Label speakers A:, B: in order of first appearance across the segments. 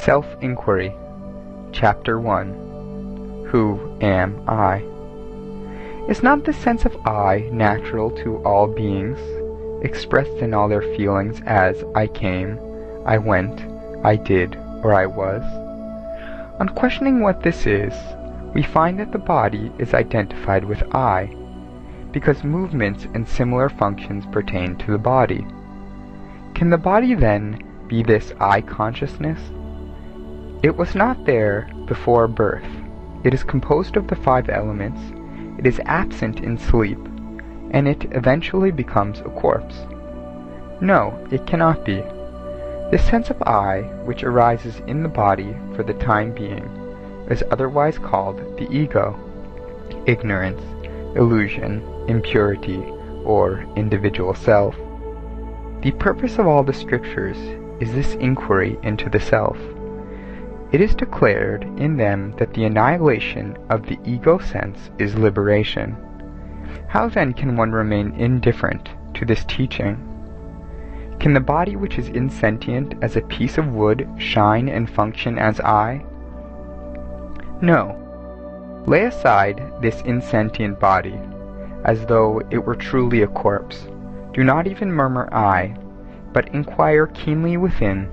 A: Self-Inquiry, Chapter 1. Who am I? Is not the sense of I natural to all beings, expressed in all their feelings as I came, I went, I did, or I was? On questioning what this is, we find that the body is identified with I, because movements and similar functions pertain to the body. Can the body then be this I consciousness? It was not there before birth. It is composed of the 5 elements, it is absent in sleep, and it eventually becomes a corpse. No, it cannot be. This sense of I, which arises in the body for the time being, is otherwise called the ego, ignorance, illusion, impurity, or individual self. The purpose of all the scriptures is this inquiry into the self. It is declared in them that the annihilation of the ego sense is liberation. How then can one remain indifferent to this teaching? Can the body which is insentient as a piece of wood shine and function as I? No. Lay aside this insentient body, as though it were truly a corpse. Do not even murmur I, but inquire keenly within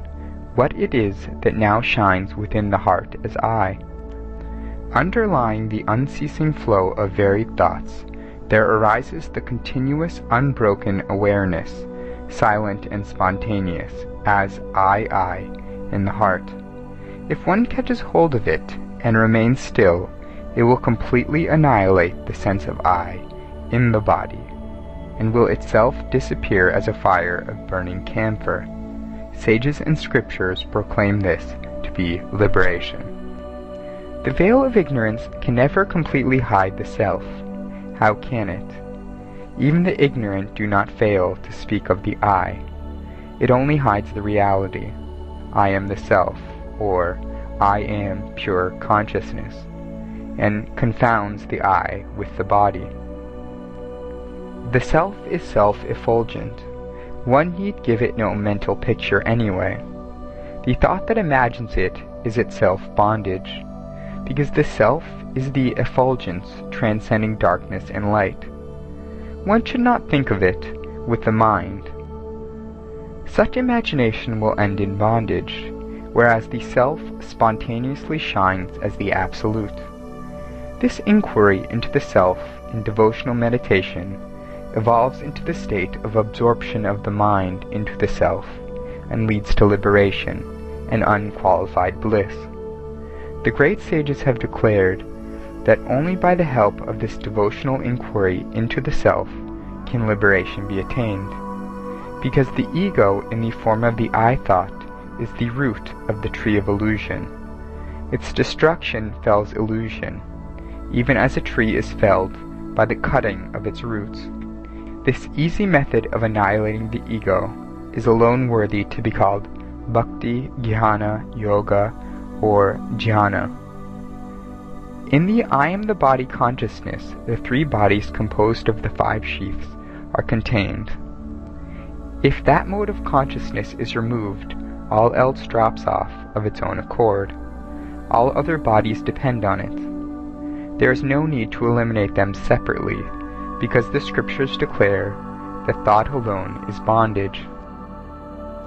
A: what it is that now shines within the heart as I. Underlying the unceasing flow of varied thoughts, there arises the continuous unbroken awareness, silent and spontaneous, as I, in the heart. If one catches hold of it and remains still, it will completely annihilate the sense of I in the body, and will itself disappear as a fire of burning camphor. Sages and scriptures proclaim this to be liberation. The veil of ignorance can never completely hide the self. How can it? Even the ignorant do not fail to speak of the I. It only hides the reality. I am the self, or I am pure consciousness, and confounds the I with the body. The self is self-effulgent. One need give it no mental picture anyway. The thought that imagines it is itself bondage, because the self is the effulgence transcending darkness and light. One should not think of it with the mind. Such imagination will end in bondage, whereas the self spontaneously shines as the absolute. This inquiry into the self in devotional meditation evolves into the state of absorption of the mind into the self, and leads to liberation and unqualified bliss. The great sages have declared that only by the help of this devotional inquiry into the self can liberation be attained, because the ego in the form of the I thought is the root of the tree of illusion. Its destruction fells illusion, even as a tree is felled by the cutting of its roots. This easy method of annihilating the ego is alone worthy to be called Bhakti, Jnana, Yoga, or Jhana. In the I am the body consciousness, the 3 bodies composed of the 5 sheaths are contained. If that mode of consciousness is removed, all else drops off of its own accord. All other bodies depend on it. There is no need to eliminate them separately, because the scriptures declare that thought alone is bondage.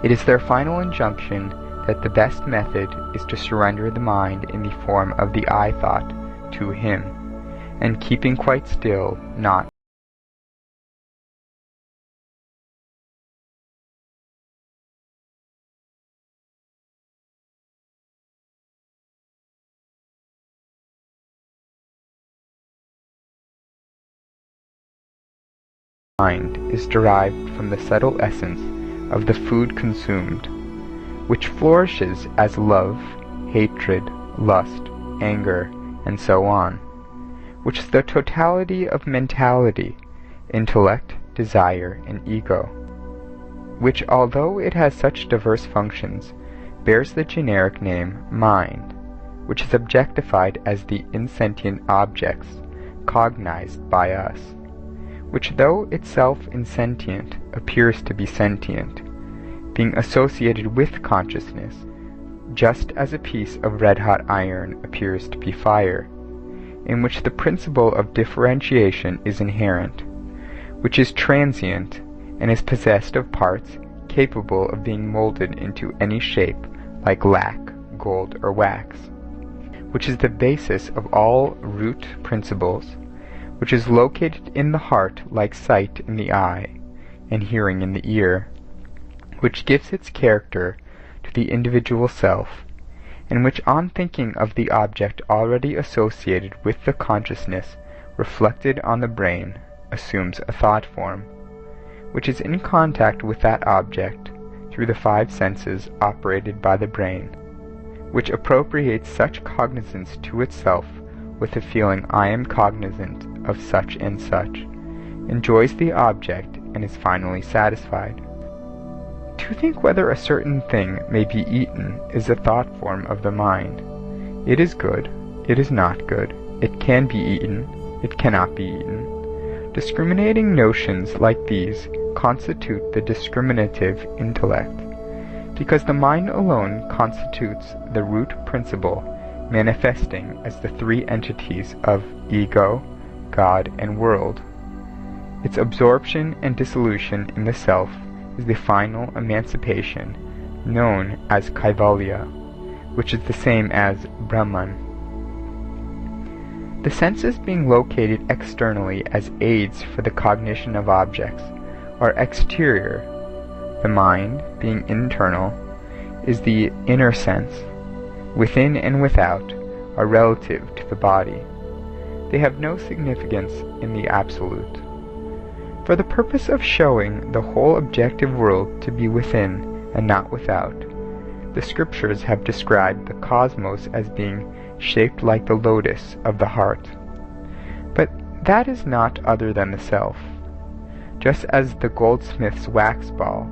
A: It is their final injunction that the best method is to surrender the mind in the form of the I thought to Him, and keeping quite still, not mind is derived from the subtle essence of the food consumed, which flourishes as love, hatred, lust, anger, and so on, which is the totality of mentality, intellect, desire, and ego, which, although it has such diverse functions, bears the generic name mind, which is objectified as the insentient objects cognized by us, which though itself insentient appears to be sentient, being associated with consciousness, just as a piece of red-hot iron appears to be fire, in which the principle of differentiation is inherent, which is transient and is possessed of parts capable of being molded into any shape like lac, gold, or wax, which is the basis of all root principles, which is located in the heart like sight in the eye and hearing in the ear, which gives its character to the individual self, and which on thinking of the object already associated with the consciousness reflected on the brain assumes a thought form, which is in contact with that object through the five senses operated by the brain, which appropriates such cognizance to itself with the feeling I am cognizant of such and such, enjoys the object, and is finally satisfied. To think whether a certain thing may be eaten is a thought form of the mind. It is good, it is not good, it can be eaten, it cannot be eaten. Discriminating notions like these constitute the discriminative intellect, because the mind alone constitutes the root principle, manifesting as the three entities of ego, God, and world. Its absorption and dissolution in the self is the final emancipation, known as Kaivalya, which is the same as Brahman. The senses being located externally as aids for the cognition of objects are exterior. The mind, being internal, is the inner sense. Within and without are relative to the body. They have no significance in the absolute. For the purpose of showing the whole objective world to be within and not without, the scriptures have described the cosmos as being shaped like the lotus of the heart. But that is not other than the self. Just as the goldsmith's wax ball,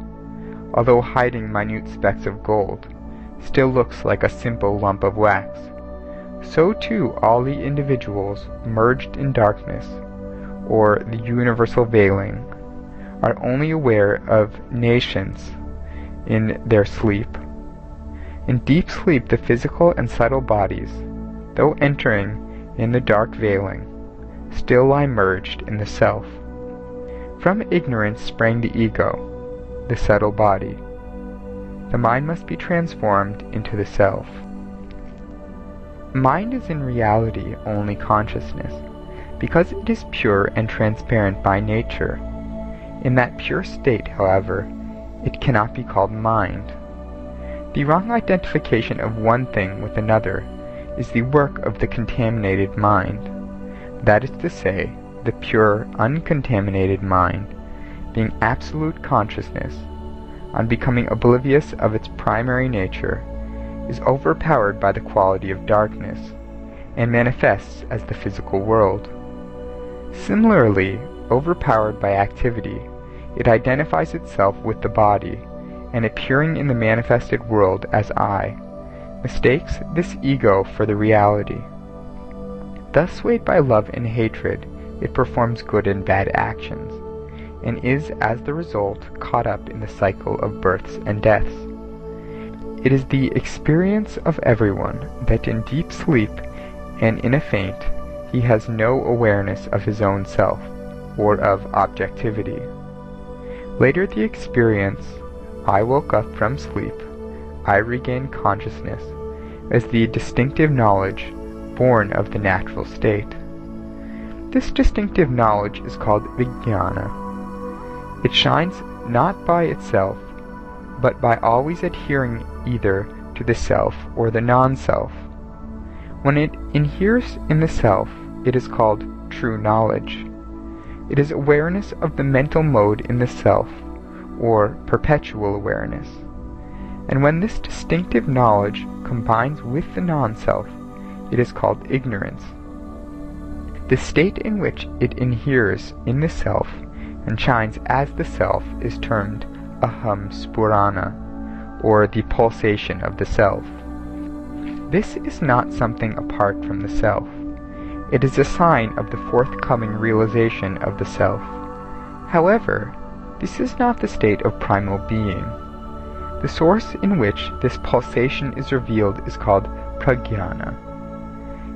A: although hiding minute specks of gold, still looks like a simple lump of wax, so too all the individuals merged in darkness, or the universal veiling, are only aware of nations in their sleep. In deep sleep the physical and subtle bodies, though entering in the dark veiling, still lie merged in the self. From ignorance sprang the ego, the subtle body. The mind must be transformed into the self. Mind is in reality only consciousness, because it is pure and transparent by nature. In that pure state, however, it cannot be called mind. The wrong identification of one thing with another is the work of the contaminated mind. That is to say, the pure, uncontaminated mind, being absolute consciousness, on becoming oblivious of its primary nature, is overpowered by the quality of darkness, and manifests as the physical world. Similarly, overpowered by activity, it identifies itself with the body, and appearing in the manifested world as I, mistakes this ego for the reality. Thus swayed by love and hatred, it performs good and bad actions, and is as the result caught up in the cycle of births and deaths. It is the experience of everyone that in deep sleep and in a faint he has no awareness of his own self, or of objectivity. Later the experience, I woke up from sleep, I regained consciousness, as the distinctive knowledge born of the natural state. This distinctive knowledge is called vijnana. It shines not by itself, but by always adhering either to the self or the non-self. When it inheres in the self, it is called true knowledge. It is awareness of the mental mode in the self, or perpetual awareness. And when this distinctive knowledge combines with the non-self, it is called ignorance. The state in which it inheres in the self and shines as the self is termed aham spurana, or the pulsation of the self. This is not something apart from the self. It is a sign of the forthcoming realization of the self. However, this is not the state of primal being. The source in which this pulsation is revealed is called prajnana.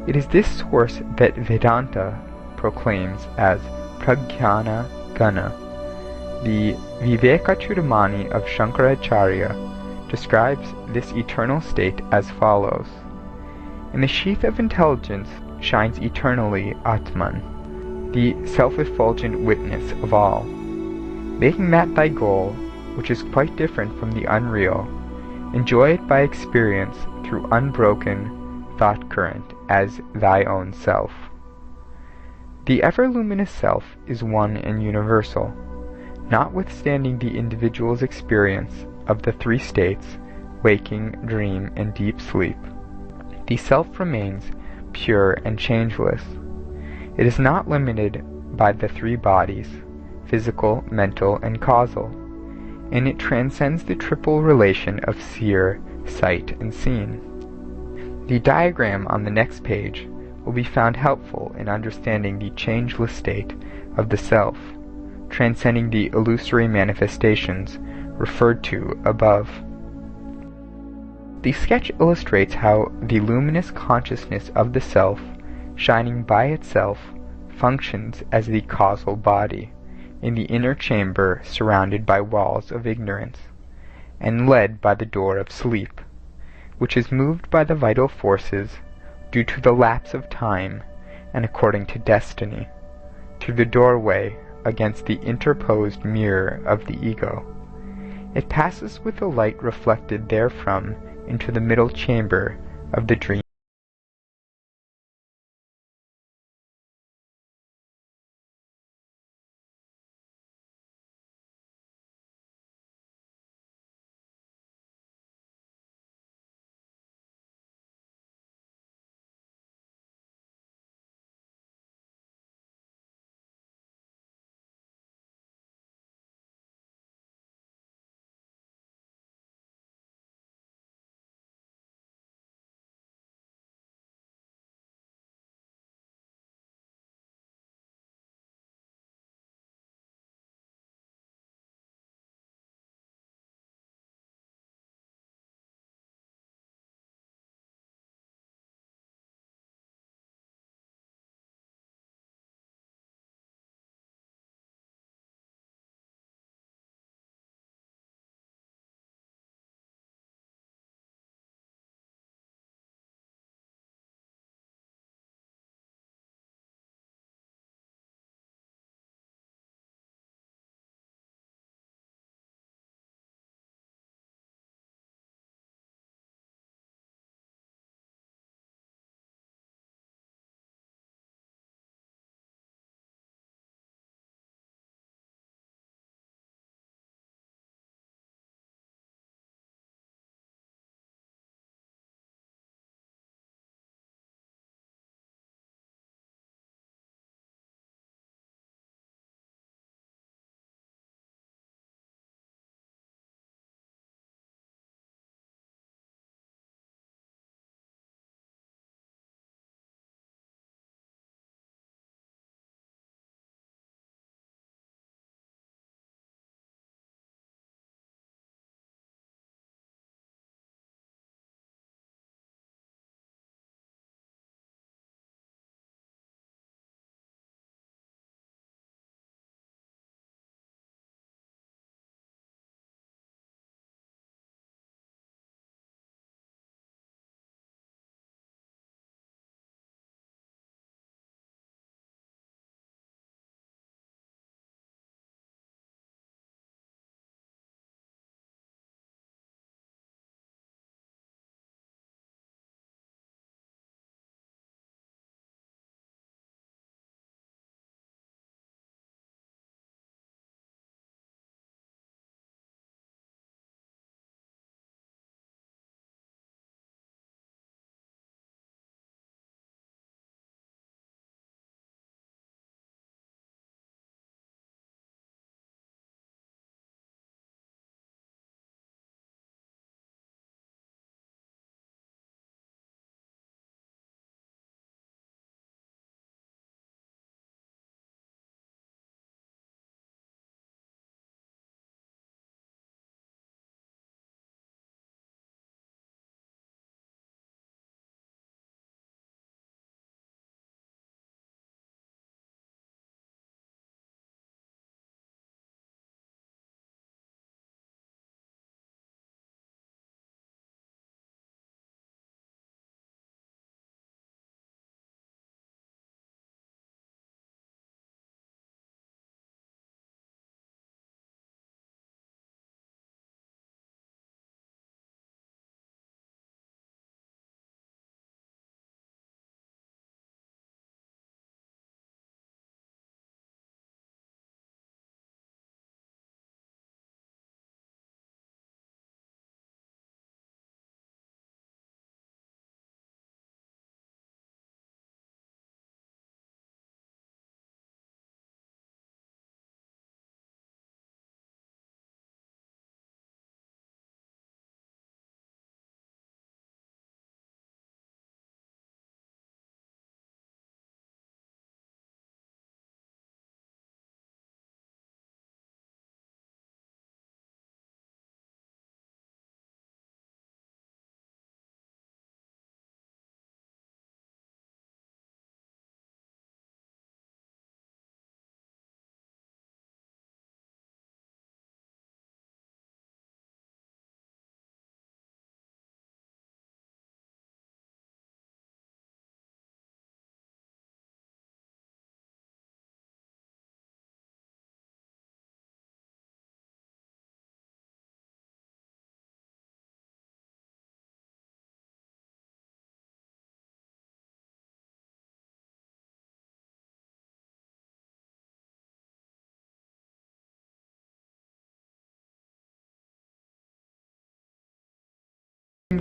A: It is this source that Vedanta proclaims as prajnana gana. The Vivekachudamani of Shankaracharya describes this eternal state as follows. In the sheath of intelligence shines eternally Atman, the self-effulgent witness of all. Making that thy goal, which is quite different from the unreal, enjoy it by experience through unbroken thought current as thy own self. The ever-luminous self is one and universal, notwithstanding the individual's experience of the three states, waking, dream, and deep sleep. The self remains pure and changeless. It is not limited by the three bodies, physical, mental, and causal, and it transcends the triple relation of seer, sight, and seen. The diagram on the next page will be found helpful in understanding the changeless state of the self, transcending the illusory manifestations referred to above. The sketch illustrates how the luminous consciousness of the self, shining by itself, functions as the causal body, in the inner chamber surrounded by walls of ignorance, and led by the door of sleep, which is moved by the vital forces due to the lapse of time and according to destiny, through the doorway against the interposed mirror of the ego. It passes with the light reflected therefrom into the middle chamber of the dream.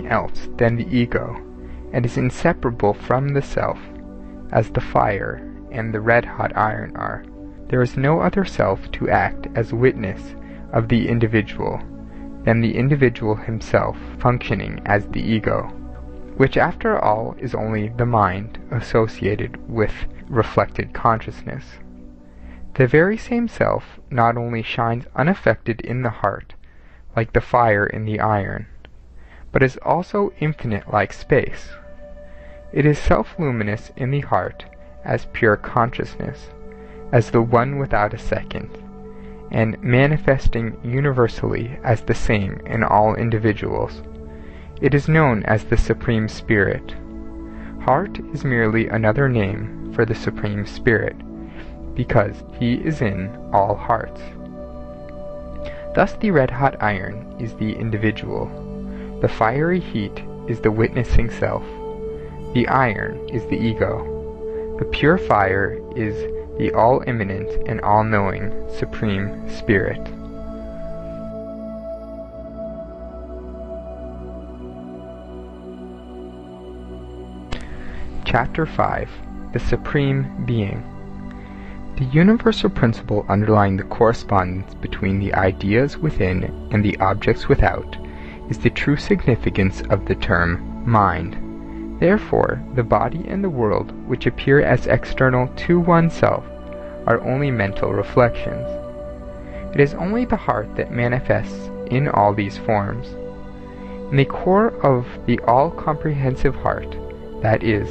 A: else than the ego, and is inseparable from the self, as the fire and the red-hot iron are. There is no other self to act as witness of the individual than the individual himself functioning as the ego, which after all is only the mind associated with reflected consciousness. The very same self not only shines unaffected in the heart, like the fire in the iron, but is also infinite like space. It is self-luminous in the heart as pure consciousness, as the one without a second, and manifesting universally as the same in all individuals. It is known as the Supreme Spirit. Heart is merely another name for the Supreme Spirit, because he is in all hearts. Thus the red-hot iron is the individual, the fiery heat is the witnessing self, the iron is the ego, the pure fire is the all-immanent and all-knowing Supreme Spirit. Chapter 5. The Supreme Being. The universal principle underlying the correspondence between the ideas within and the objects without is the true significance of the term mind. Therefore, the body and the world, which appear as external to oneself, are only mental reflections. It is only the heart that manifests in all these forms. In the core of the all-comprehensive heart, that is,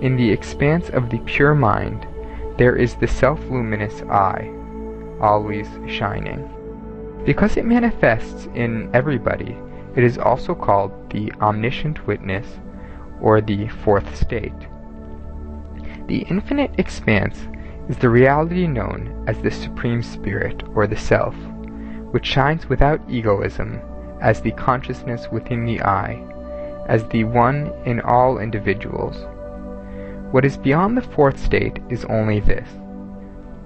A: in the expanse of the pure mind, there is the self-luminous I, always shining. Because it manifests in everybody, it is also called the omniscient witness, or the fourth state. The infinite expanse is the reality known as the Supreme Spirit, or the Self, which shines without egoism as the consciousness within the I, as the one in all individuals. What is beyond the fourth state is only this.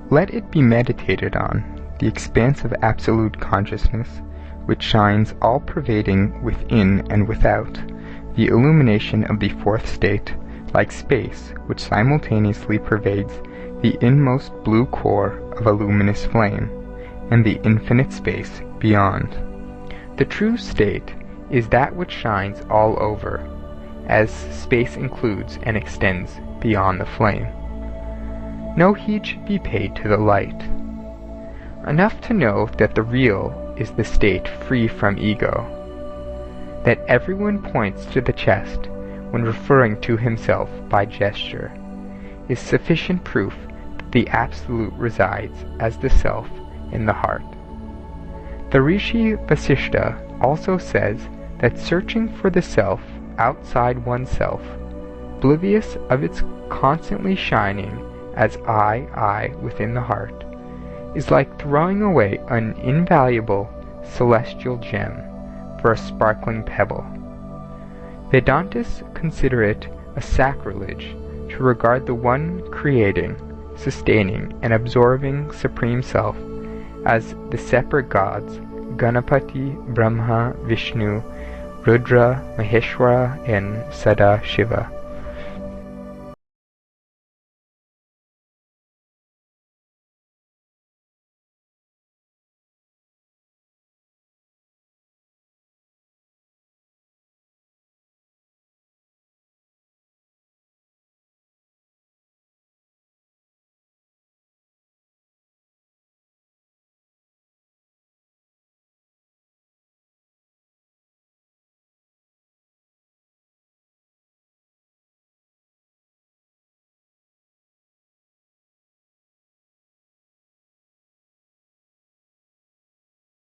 A: Let it be meditated on, the expanse of absolute consciousness, which shines all-pervading within and without, the illumination of the fourth state, like space, which simultaneously pervades the inmost blue core of a luminous flame, and the infinite space beyond. The true state is that which shines all over, as space includes and extends beyond the flame. No heed should be paid to the light. Enough to know that the real is the state free from ego, that everyone points to the chest when referring to himself by gesture, is sufficient proof that the Absolute resides as the Self in the heart. The Rishi Vasishta also says that searching for the Self outside oneself, oblivious of its constantly shining as I within the heart, is like throwing away an invaluable celestial gem for a sparkling pebble. Vedantists consider it a sacrilege to regard the one creating, sustaining, and absorbing Supreme Self as the separate gods Ganapati, Brahma, Vishnu, Rudra, Maheshwara, and Sada Shiva.